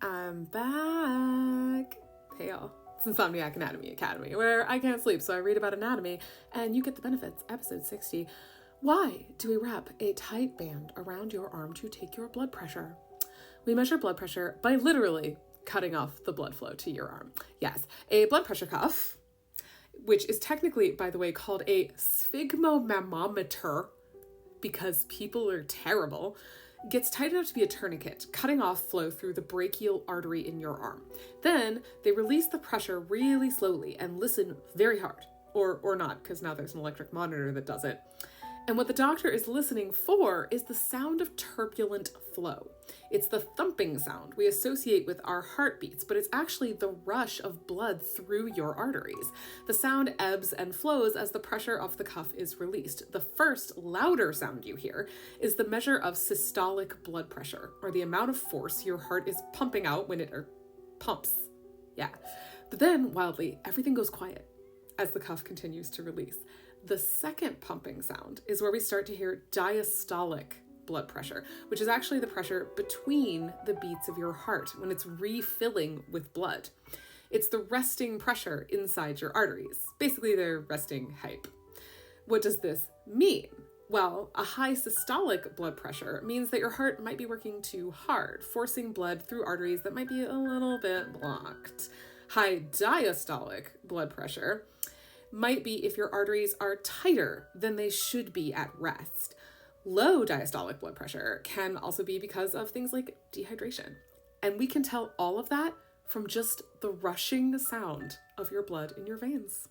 I'm back. Hey y'all, it's Insomniac Anatomy Academy, where I can't sleep, so I read about anatomy, and you get the benefits. Episode 60. Why do we wrap a tight band around your arm to take your blood pressure? We measure blood pressure by literally cutting off the blood flow to your arm. Yes, a blood pressure cuff, which is technically, by the way, called a sphygmomanometer, because people are terrible, gets tight enough to be a tourniquet, cutting off flow through the brachial artery in your arm. Then they release the pressure really slowly and listen very hard. Or not, because now there's an electric monitor that does it. And what the doctor is listening for is the sound of turbulent flow. It's the thumping sound we associate with our heartbeats, but it's actually the rush of blood through your arteries. The sound ebbs and flows as the pressure of the cuff is released. The first, louder sound you hear is the measure of systolic blood pressure, or the amount of force your heart is pumping out when it pumps. Yeah. But then, wildly, everything goes quiet as the cuff continues to release. The second pumping sound is where we start to hear diastolic blood pressure, which is actually the pressure between the beats of your heart when it's refilling with blood. It's the resting pressure inside your arteries. Basically, their resting hype. What does this mean? Well, a high systolic blood pressure means that your heart might be working too hard, forcing blood through arteries that might be a little bit blocked. High diastolic blood pressure might be if your arteries are tighter than they should be at rest. Low diastolic blood pressure can also be because of things like dehydration. And we can tell all of that from just the rushing sound of your blood in your veins.